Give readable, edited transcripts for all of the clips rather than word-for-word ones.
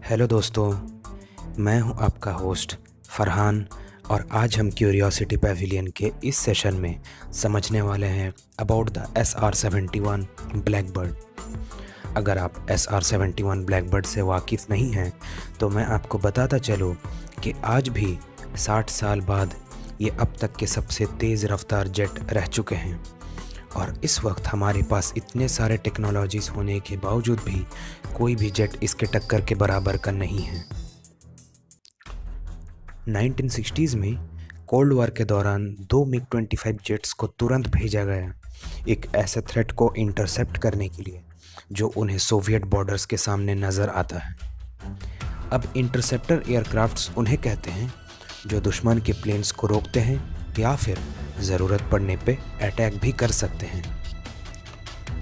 Hello दोस्तों, मैं हूं आपका होस्ट फरहान और आज हम क्यूरियोसिटी पैविलियन के इस सेशन में समझने वाले हैं अबाउट द SR-71 ब्लैकबर्ड। अगर आप SR-71 ब्लैकबर्ड से वाकिफ़ नहीं हैं तो मैं आपको बताता चलूं कि आज भी 60 साल बाद ये अब तक के सबसे तेज़ रफ्तार जेट रह चुके हैं और इस वक्त हमारे पास इतने सारे टेक्नोलॉजीज़ होने के बावजूद भी कोई भी जेट इसके टक्कर के बराबर का नहीं है। 1960s में कोल्ड वॉर के दौरान दो MiG-25 जेट्स को तुरंत भेजा गया एक ऐसे थ्रेट को इंटरसेप्ट करने के लिए जो उन्हें सोवियत बॉर्डर्स के सामने नज़र आता है। अब इंटरसेप्टर एयरक्राफ्ट्स उन्हें कहते हैं जो दुश्मन के प्लेन्स को रोकते हैं या फिर ज़रूरत पड़ने पे अटैक भी कर सकते हैं।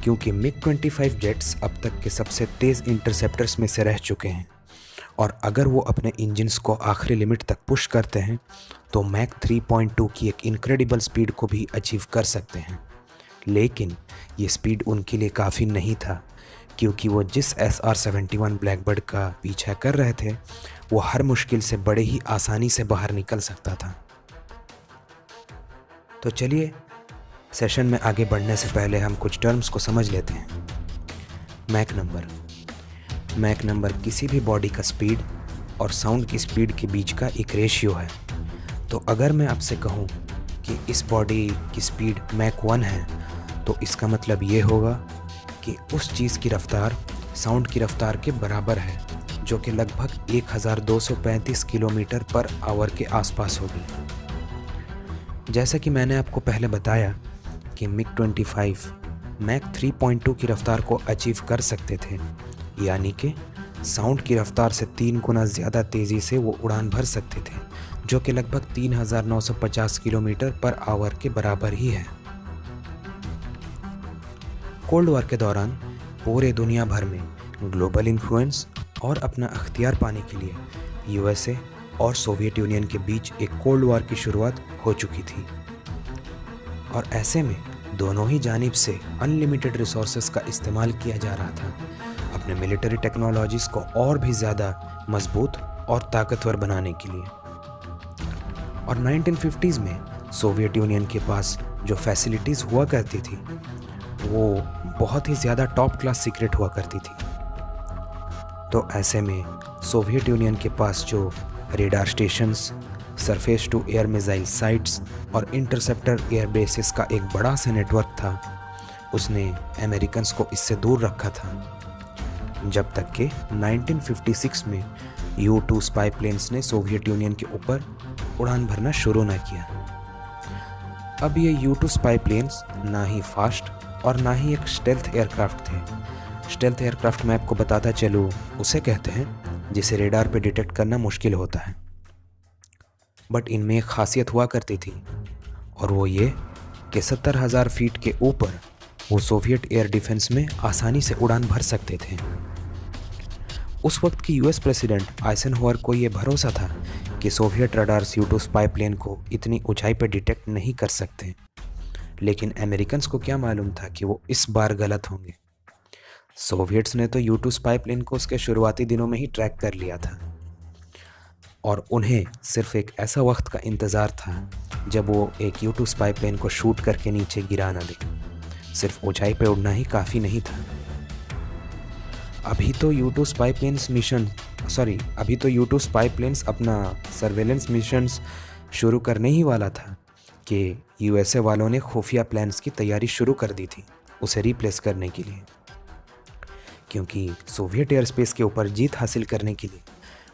क्योंकि MiG-25 जेट्स अब तक के सबसे तेज़ इंटरसेप्टर्स में से रह चुके हैं और अगर वो अपने इंजन्स को आखिरी लिमिट तक पुश करते हैं तो मैक 3.2 की एक इनक्रेडिबल स्पीड को भी अचीव कर सकते हैं। लेकिन ये स्पीड उनके लिए काफ़ी नहीं था क्योंकि वो जिस SR-71 ब्लैकबर्ड का पीछा कर रहे थे वो हर मुश्किल से बड़े ही आसानी से बाहर निकल सकता था। तो चलिए सेशन में आगे बढ़ने से पहले हम कुछ टर्म्स को समझ लेते हैं। मैक नंबर किसी भी बॉडी का स्पीड और साउंड की स्पीड के बीच का एक रेशियो है। तो अगर मैं आपसे कहूँ कि इस बॉडी की स्पीड मैक 1 है तो इसका मतलब ये होगा कि उस चीज़ की रफ़्तार साउंड की रफ़्तार के बराबर है जो कि लगभग 1235 किलोमीटर पर आवर के आसपास होगी। जैसा कि मैंने आपको पहले बताया कि MiG-25 मैक 3.2 की रफ़्तार को अचीव कर सकते थे, यानी कि साउंड की रफ़्तार से 3 गुना ज़्यादा तेज़ी से वो उड़ान भर सकते थे जो कि लगभग 3950 किलोमीटर पर आवर के बराबर ही है। कोल्ड वॉर के दौरान पूरे दुनिया भर में ग्लोबल इन्फ्लुएंस और अपना अख्तियार पाने के लिए USA और सोवियत यूनियन के बीच एक कोल्ड वॉर की शुरुआत हो चुकी थी और ऐसे में दोनों ही जानिब से अनलिमिटेड रिसोर्सेज का इस्तेमाल किया जा रहा था अपने मिलिट्री टेक्नोलॉजीज़ को और भी ज़्यादा मजबूत और ताकतवर बनाने के लिए। और 1950s में सोवियत यूनियन के पास जो फैसिलिटीज़ हुआ करती थी वो बहुत ही ज़्यादा टॉप क्लास सीक्रेट हुआ करती थी। तो ऐसे में सोवियत यूनियन के पास जो radar stations, surface to air missile sites और इंटरसेप्टर एयर बेसिस का एक बड़ा सा नेटवर्क था, उसने अमेरिकन्स को इससे दूर रखा था जब तक कि 1956 में U-2 स्पाई प्लेन्स ने सोवियत यूनियन के ऊपर उड़ान भरना शुरू न किया। अब ये U-2 स्पाई प्लेन्स ना ही फास्ट और ना ही एक स्टेल्थ एयरक्राफ्ट थे। स्टेल्थ एयरक्राफ्ट मैं आपको बताता चलूँ उसे कहते हैं जिसे रेडार पे डिटेक्ट करना मुश्किल होता है, बट इनमें एक खासियत हुआ करती थी और वो ये कि 70,000 फीट के ऊपर वो सोवियत एयर डिफेंस में आसानी से उड़ान भर सकते थे। उस वक्त की US प्रेसिडेंट आइजनहोवर को ये भरोसा था कि Soviet radars U-2 spy plane को इतनी ऊंचाई पर डिटेक्ट नहीं कर सकते, लेकिन अमेरिकन्स को क्या मालूम था कि वो इस बार गलत होंगे। सोवियट्स ने तो U-2 स्पाई प्लेन को उसके शुरुआती दिनों में ही ट्रैक कर लिया था और उन्हें सिर्फ एक ऐसा वक्त का इंतज़ार था जब वो एक U-2 स्पाई प्लेन को शूट करके नीचे गिरा न दे। सिर्फ ऊंचाई पे उड़ना ही काफ़ी नहीं था। अभी तो U-2 स्पाई प्लेन्स अपना सर्वेलेंस मिशंस शुरू करने ही वाला था कि USA वालों ने खुफिया प्लान्स की तैयारी शुरू कर दी थी उसे रिप्लेस करने के लिए, क्योंकि सोवियत एयर स्पेस के ऊपर जीत हासिल करने के लिए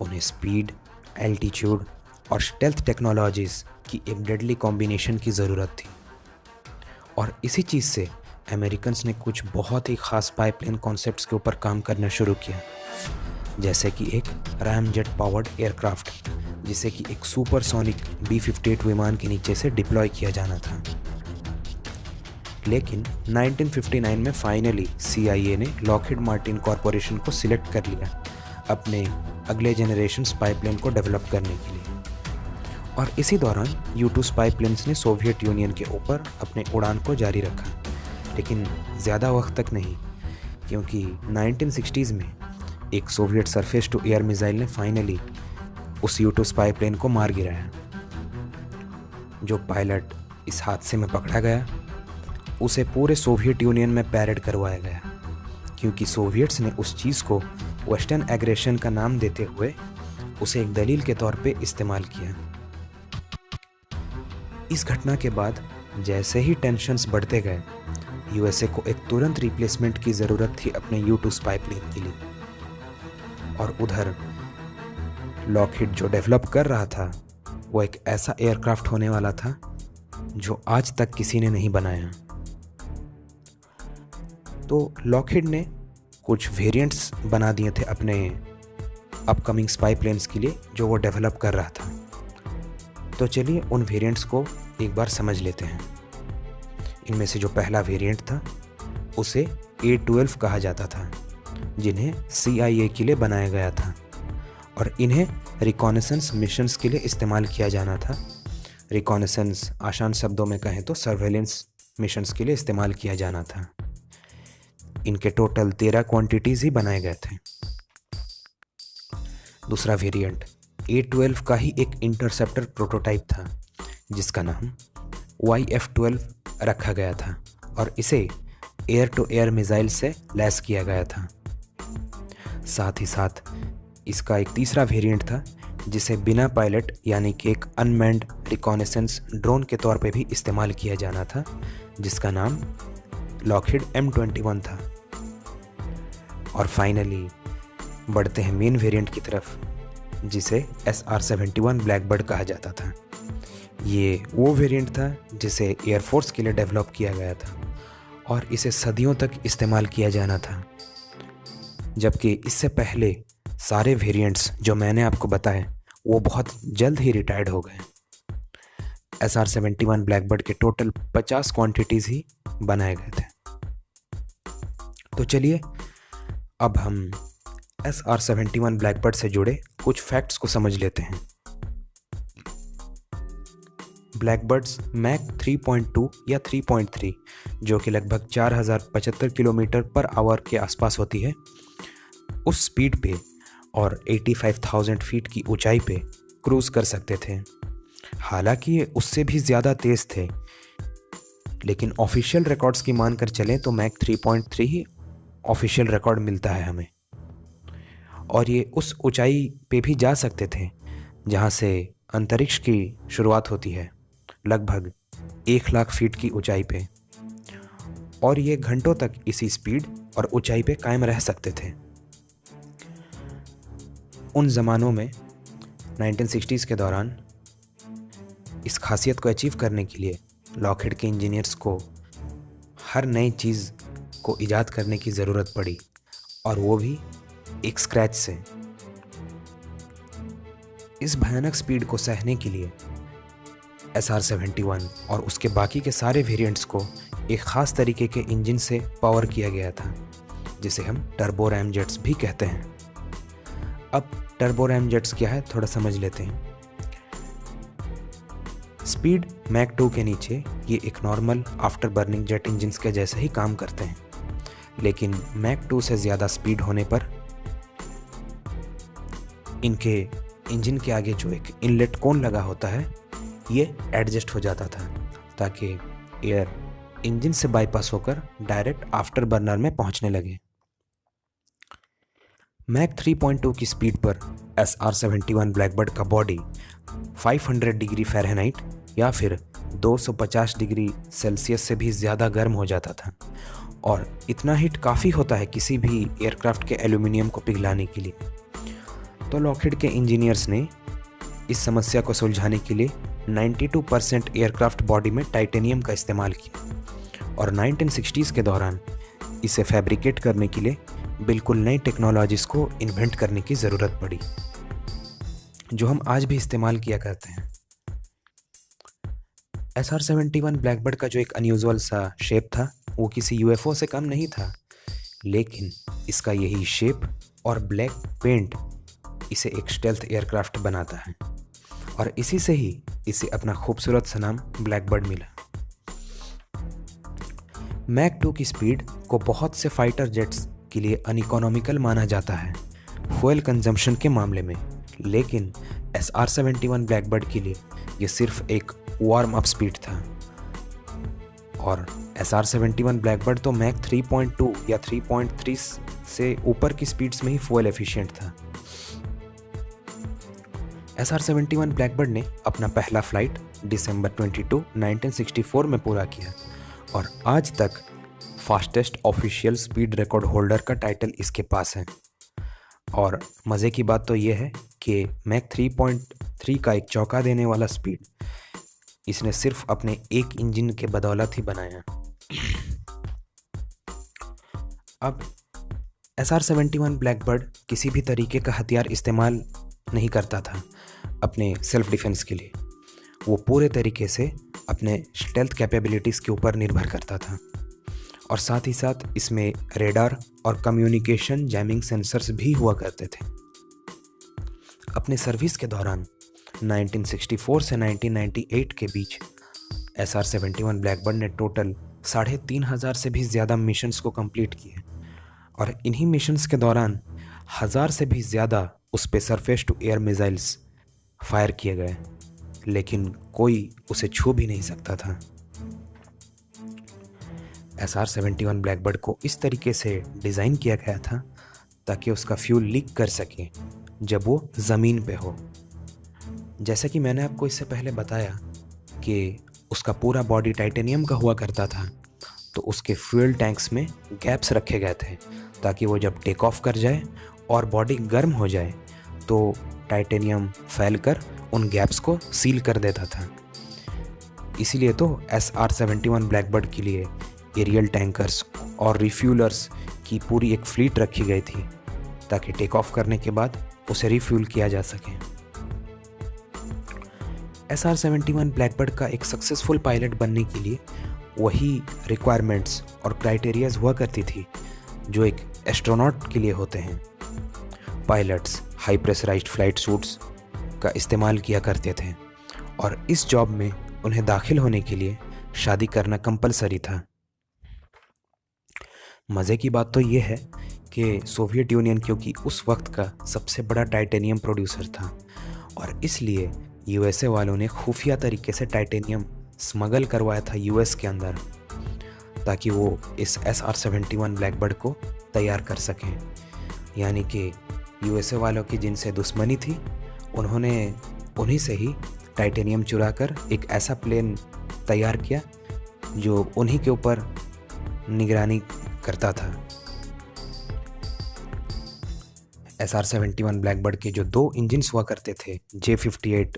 उन्हें स्पीड, एल्टीट्यूड और स्टेल्थ टेक्नोलॉजीज़ की एक डेडली कॉम्बिनेशन की ज़रूरत थी। और इसी चीज़ से अमेरिकन्स ने कुछ बहुत ही ख़ास पाइपलाइन कॉन्सेप्ट्स के ऊपर काम करना शुरू किया, जैसे कि एक रैमजेट पावर्ड एयरक्राफ्ट जिसे कि एक सुपरसोनिक B-58 विमान के नीचे से डिप्लॉय किया जाना था। लेकिन 1959 में फाइनली CIA ने लॉकहीड मार्टिन कॉरपोरेशन को सिलेक्ट कर लिया अपने अगले जनरेशन स्पाई प्लेन को डेवलप करने के लिए और इसी दौरान U-2 स्पाई प्लेन्स ने सोवियत यूनियन के ऊपर अपने उड़ान को जारी रखा, लेकिन ज़्यादा वक्त तक नहीं, क्योंकि 1960s में एक Soviet surface to air missile ने फाइनली उस U-2 स्पाई प्लेन को मार गिराया। जो पायलट इस हादसे में पकड़ा गया उसे पूरे सोवियत यूनियन में पैरेड करवाया गया, क्योंकि सोवियट्स ने उस चीज़ को वेस्टर्न एग्रेशन का नाम देते हुए उसे एक दलील के तौर पे इस्तेमाल किया। इस घटना के बाद जैसे ही टेंशन्स बढ़ते गए, यूएसए को एक तुरंत रिप्लेसमेंट की ज़रूरत थी अपने U-2 स्पाई प्लेन के लिए। और उधर लॉकहीड जो डेवलप कर रहा था वो एक ऐसा एयरक्राफ्ट होने वाला था जो आज तक किसी ने नहीं बनाया। तो लॉकहीड ने कुछ वेरिएंट्स बना दिए थे अपने अपकमिंग स्पाई प्लेन्स के लिए जो वो डेवलप कर रहा था। तो चलिए उन वेरिएंट्स को एक बार समझ लेते हैं। इनमें से जो पहला वेरिएंट था उसे A-12 कहा जाता था, जिन्हें CIA के लिए बनाया गया था और इन्हें रिकॉनेसेंस मिशंस के लिए इस्तेमाल किया जाना था। रिकॉनेसेंस आसान शब्दों में कहें तो सर्वेलेंस मिशंस के लिए इस्तेमाल किया जाना था। इनके टोटल 13 क्वांटिटीज़ ही बनाए गए थे। दूसरा वेरिएंट A-12 का ही एक इंटरसेप्टर प्रोटोटाइप था जिसका नाम YF-12 रखा गया था और इसे एयर टू एयर मिसाइल से लैस किया गया था। साथ ही साथ इसका एक तीसरा वेरिएंट था जिसे बिना पायलट यानी कि एक अनमैन्ड रिकॉनेसेंस ड्रोन के तौर पे भी इस्तेमाल किया जाना था, जिसका नाम लॉकहीड M21 था। और फाइनली बढ़ते हैं मेन वेरिएंट की तरफ, जिसे SR-71 ब्लैकबर्ड कहा जाता था। ये वो वेरिएंट था जिसे एयरफोर्स के लिए डेवलप किया गया था और इसे सदियों तक इस्तेमाल किया जाना था, जबकि इससे पहले सारे वेरिएंट्स जो मैंने आपको बताए वो बहुत जल्द ही रिटायर्ड हो गए। SR-71 ब्लैकबर्ड के टोटल 50 क्वांटिटीज़ ही बनाए गए थे। तो चलिए अब हम SR-71 ब्लैकबर्ड से जुड़े कुछ फैक्ट्स को समझ लेते हैं। ब्लैकबर्ड्स मैक 3.2 या 3.3 जो कि लगभग 4075 किलोमीटर पर आवर के आसपास होती है, उस स्पीड पे और 85,000 फीट की ऊंचाई पे क्रूज कर सकते थे। हालांकि ये उससे भी ज़्यादा तेज़ थे, लेकिन ऑफिशियल रिकॉर्ड्स की मानकर चलें तो मैक 3.3 ही ऑफिशियल रिकॉर्ड मिलता है हमें। और ये उस ऊंचाई पे भी जा सकते थे जहाँ से अंतरिक्ष की शुरुआत होती है, लगभग 1,00,000 फीट की ऊंचाई पे, और ये घंटों तक इसी स्पीड और ऊंचाई पे कायम रह सकते थे। उन ज़मानों में 1960s के दौरान इस खासियत को अचीव करने के लिए लॉकहीड के इंजीनियर्स को हर नई चीज़ को ईजाद करने की ज़रूरत पड़ी, और वो भी एक स्क्रैच से। इस भयानक स्पीड को सहने के लिए SR-71 और उसके बाकी के सारे वेरिएंट्स को एक ख़ास तरीके के इंजन से पावर किया गया था, जिसे हम टर्बो रैम जेट्स भी कहते हैं। अब टर्बो रैम जेट्स क्या है थोड़ा समझ लेते हैं। स्पीड मैक 2 के नीचे ये एक normal after burning jet engines के जैसे ही काम करते हैं, लेकिन मैक 2 से ज़्यादा स्पीड होने पर इनके इंजन के आगे जो एक इनलेट कोन लगा होता है ये एडजस्ट हो जाता था, ताकि एयर इंजन से बाईपास होकर डायरेक्ट आफ्टर बर्नर में पहुंचने लगे। मैक 3.2 की स्पीड पर SR-71 ब्लैकबर्ड का बॉडी 500 डिग्री फ़ारेनहाइट या फिर 250 डिग्री सेल्सियस से भी ज़्यादा गर्म हो जाता था, और इतना हीट काफ़ी होता है किसी भी एयरक्राफ्ट के एल्यूमिनियम को पिघलाने के लिए। तो लॉकहीड के इंजीनियर्स ने इस समस्या को सुलझाने के लिए 92% एयरक्राफ्ट बॉडी में टाइटेनियम का इस्तेमाल किया, और 1960s के दौरान इसे फैब्रिकेट करने के लिए बिल्कुल नई टेक्नोलॉजीज़ को इन्वेंट करने की ज़रूरत पड़ी, जो हम आज भी इस्तेमाल किया करते हैं। SR-71 ब्लैकबर्ड का जो एक अनयूजुअल सा शेप था वो किसी UFO से कम नहीं था, लेकिन इसका यही शेप और ब्लैक पेंट इसे एक स्टेल्थ एयरक्राफ्ट बनाता है, और इसी से ही इसे अपना खूबसूरत सा नाम ब्लैकबर्ड मिला। मैक 2 की स्पीड को बहुत से फाइटर जेट्स के लिए अनइकोनॉमिकल माना जाता है, फ्यूल कंजम्पशन के मामले में, लेकिन SR-71 ब्लैकबर्ड के लिए ये सिर्फ एक वार्म अप स्पीड था। और SR-71 ब्लैकबर्ड तो मैक 3.2 या 3.3 से ऊपर की स्पीड्स में ही फ्यूल एफिशिएंट था। SR-71 ब्लैकबर्ड ने अपना पहला फ्लाइट दिसंबर 22, 1964 में पूरा किया और आज तक fastest official speed record holder का टाइटल इसके पास है। और मज़े की बात तो ये है कि मैक 3.3 का एक चौंका देने वाला स्पीड इसने सिर्फ अपने एक इंजन के बदौलत ही बनाया। अब SR-71 ब्लैकबर्ड किसी भी तरीके का हथियार इस्तेमाल नहीं करता था अपने सेल्फ डिफेंस के लिए। वो पूरे तरीके से अपने स्टेल्थ कैपेबिलिटीज़ के ऊपर निर्भर करता था और साथ ही साथ इसमें रेडार और कम्युनिकेशन जैमिंग सेंसर्स भी हुआ करते थे। अपने सर्विस के दौरान 1964 से 1998 के बीच SR-71 ब्लैकबर्ड ने टोटल 3,500 से भी ज़्यादा मिशंस को कंप्लीट किए और इन्हीं मिशंस के दौरान 1000 से भी ज़्यादा उस पे surface to air missiles fire किए गए, लेकिन कोई उसे छू भी नहीं सकता था। SR-71 ब्लैकबर्ड को इस तरीके से डिज़ाइन किया गया था ताकि उसका फ्यूल लीक कर सके जब वो ज़मीन पे हो। जैसे कि मैंने आपको इससे पहले बताया कि उसका पूरा बॉडी टाइटेनियम का हुआ करता था, तो उसके फ्यूल टैंक्स में गैप्स रखे गए थे ताकि वो जब टेक ऑफ कर जाए और बॉडी गर्म हो जाए तो टाइटेनियम फैलकर उन गैप्स को सील कर देता था। इसीलिए तो SR-71 ब्लैकबर्ड के लिए एरियल टैंकर्स और रिफ्यूलर्स की पूरी एक फ्लीट रखी गई थी ताकि टेक ऑफ करने के बाद उसे रिफ्यूल किया जा सके। SR-71 ब्लैकबर्ड का एक सक्सेसफुल पायलट बनने के लिए वही रिक्वायरमेंट्स और क्राइटेरियाज हुआ करती थी जो एक एस्ट्रोनॉट के लिए होते हैं। Pilots high pressurised flight suits का इस्तेमाल किया करते थे और इस जॉब में उन्हें दाखिल होने के लिए शादी करना कंपलसरी था। मज़े की बात तो ये है कि सोवियत यूनियन क्योंकि उस वक्त का सबसे बड़ा टाइटेनियम प्रोड्यूसर था और इसलिए USA वालों ने खुफिया तरीके से टाइटेनियम स्मगल करवाया था US के अंदर ताकि वो इस SR-71 ब्लैकबर्ड को तैयार कर सकें। यानी कि USA वालों की जिनसे दुश्मनी थी उन्होंने उन्हीं से ही टाइटेनियम चुरा कर एक ऐसा प्लेन तैयार किया जो उन्हीं के ऊपर निगरानी करता था। SR-71 ब्लैकबर्ड के जो 2 इंजन्स हुआ करते थे J58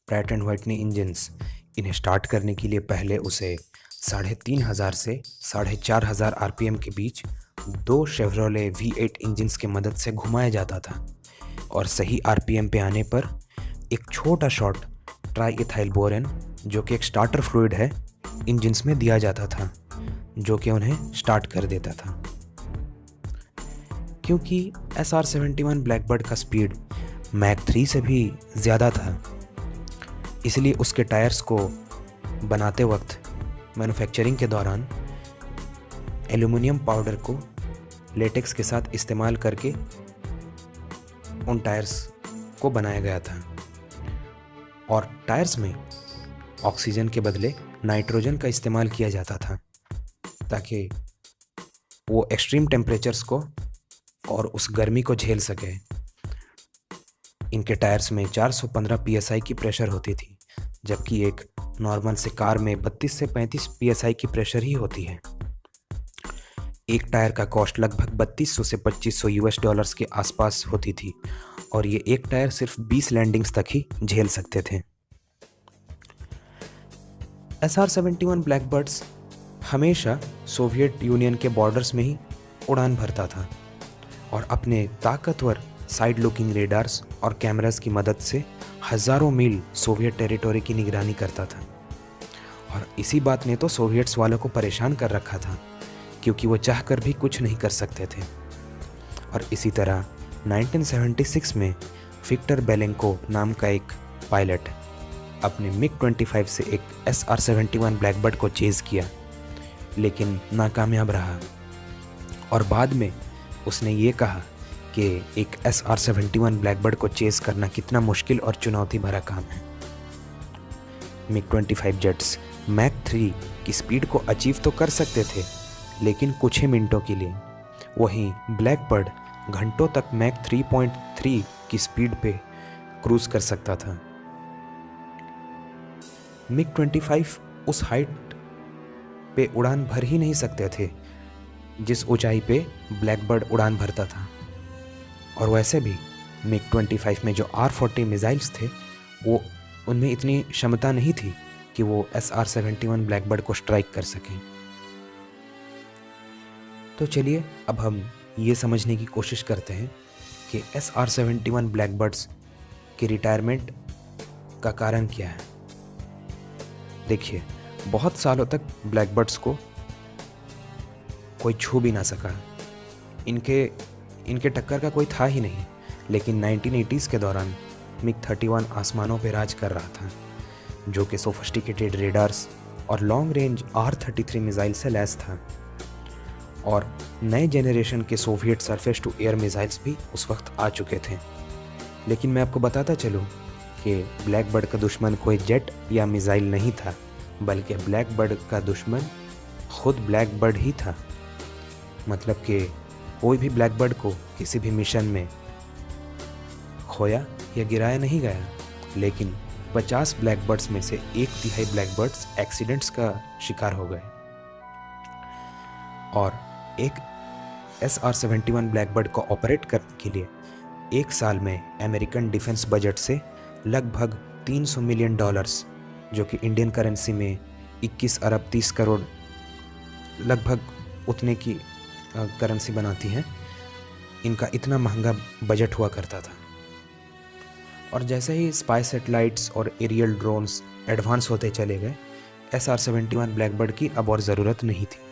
Pratt and Whitney engines, इन्हें स्टार्ट करने के लिए पहले उसे 3,500 से 4,500 RPM के बीच 2 शेवरोले V8 इंजन्स की मदद से घुमाया जाता था और सही RPM पे आने पर एक छोटा शॉट ट्राई इथाइल बोरेन जो कि एक स्टार्टर फ्लूइड है इंजन्स में दिया जाता था जो कि उन्हें स्टार्ट कर देता था। क्योंकि SR-71 ब्लैकबर्ड का स्पीड मैक 3 से भी ज़्यादा था, इसलिए उसके टायर्स को बनाते वक्त मैन्युफैक्चरिंग के दौरान एल्युमिनियम पाउडर को लेटेक्स के साथ इस्तेमाल करके उन टायर्स को बनाया गया था और टायर्स में ऑक्सीजन के बदले नाइट्रोजन का इस्तेमाल किया जाता था ताकि वो एक्सट्रीम टेम्परेचर्स को और उस गर्मी को झेल सके। इनके टायर्स में 415 PSI की प्रेशर होती थी जबकि एक नॉर्मल से कार में 32 से 35 PSI की प्रेशर ही होती है। एक टायर का कॉस्ट लगभग 3200 से 2500 US के आसपास होती थी और ये एक टायर सिर्फ 20 लैंडिंग्स तक ही झेल सकते थे। SR-71 ब्लैकबर्ड्स हमेशा सोवियत यूनियन के बॉर्डर्स में ही उड़ान भरता था और अपने ताकतवर साइड लुकिंग रेडार्स और कैमरास की मदद से हज़ारों मील सोवियत टेरिटोरी की निगरानी करता था और इसी बात ने तो सोवियट्स वालों को परेशान कर रखा था क्योंकि वो चाहकर भी कुछ नहीं कर सकते थे। और इसी तरह 1976 में विक्टर बेलेंको नाम का एक पायलट अपने मिग-25 से एक SR-71 ब्लैकबर्ड को चेज़ किया लेकिन नाकामयाब रहा और बाद में उसने ये कहा कि एक SR-71 ब्लैकबर्ड को चेस करना कितना मुश्किल और चुनौती भरा काम है। MiG-25 जेट्स मैक 3 की स्पीड को अचीव तो कर सकते थे, लेकिन कुछ ही मिनटों के लिए। वहीं ब्लैकबर्ड घंटों तक मैक 3.3 की स्पीड पे क्रूज कर सकता था। MiG-25 उस हाइट पे उड़ान भर ही नहीं सकते थे जिस ऊंचाई पे ब्लैकबर्ड उड़ान भरता था। और वैसे भी MiG-25 में जो R-40 मिसाइल्स थे, वो उनमें इतनी क्षमता नहीं थी कि वो SR-71 ब्लैकबर्ड को स्ट्राइक कर सकें। तो चलिए अब हम ये समझने की कोशिश करते हैं कि SR-71 ब्लैकबर्ड्स की रिटायरमेंट का कारण क्या है। देखिए, बहुत सालों तक ब्लैकबर्ड्स को कोई छू भी ना सका, इनके टक्कर का कोई था ही नहीं। लेकिन 1980s के दौरान MiG-31 आसमानों पर राज कर रहा था, जो कि सोफिस्टिकेटेड रेडार्स और लॉन्ग रेंज R-33 मिसाइल से लैस था। और नए जेनरेशन के Soviet surface to air missiles भी उस वक्त आ चुके थे। लेकिन मैं आपको बताता चलूँ कि ब्लैकबर्ड का दुश्मन कोई जेट या मिसाइल नहीं था, बल्कि ब्लैकबर्ड का दुश्मन खुद ब्लैकबर्ड ही था। मतलब कि कोई भी ब्लैकबर्ड को किसी भी मिशन में खोया या गिराया नहीं गया, लेकिन 50 ब्लैकबर्ड्स में से 1/3 ब्लैकबर्ड्स एक्सीडेंट्स का शिकार हो गए। और एक SR-71 ब्लैकबर्ड को ऑपरेट करने के लिए एक साल में अमेरिकन डिफेंस बजट से लगभग $300 मिलियन, जो कि इंडियन करेंसी में 21 अरब 30 करोड़ लगभग उतने की करेंसी बनाती हैं, इनका इतना महंगा बजट हुआ करता था। और जैसे ही स्पाई सैटेलाइट्स और एरियल ड्रोन्स एडवांस होते चले गए, SR-71 ब्लैकबर्ड की अब और ज़रूरत नहीं थी।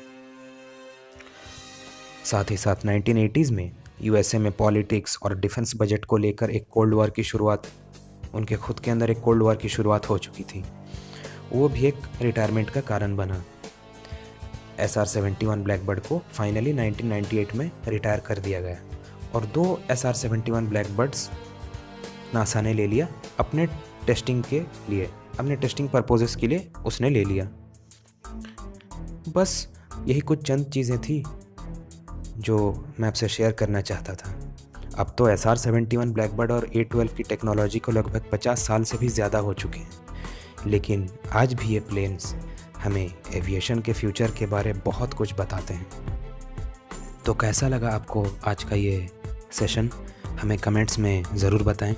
साथ ही साथ 1980s में USA में पॉलिटिक्स और डिफेंस बजट को लेकर एक कोल्ड वॉर की शुरुआत, उनके खुद के अंदर एक कोल्ड वॉर की शुरुआत हो चुकी थी। वो भी एक रिटायरमेंट का कारण बना। SR-71 ब्लैकबर्ड को फाइनली 1998 में रिटायर कर दिया गया और 2 SR-71 ब्लैकबर्ड्स नासा ने ले लिया अपने टेस्टिंग के लिए, अपने टेस्टिंग पर्पसेस के लिए उसने ले लिया। बस यही कुछ चंद चीज़ें थी जो मैं आपसे शेयर करना चाहता था। अब तो SR-71 ब्लैकबर्ड और A-12 की टेक्नोलॉजी को लगभग 50 साल से भी ज़्यादा हो चुके हैं, लेकिन आज भी ये प्लेन्स हमें एविएशन के फ्यूचर के बारे बहुत कुछ बताते हैं। तो कैसा लगा आपको आज का ये सेशन, हमें कमेंट्स में ज़रूर बताएं।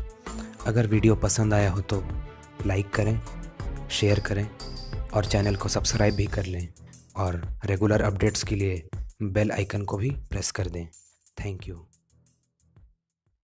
अगर वीडियो पसंद आया हो तो लाइक करें, शेयर करें और चैनल को सब्सक्राइब भी कर लें, और रेगुलर अपडेट्स के लिए बेल आइकन को भी प्रेस कर दें। Thank you.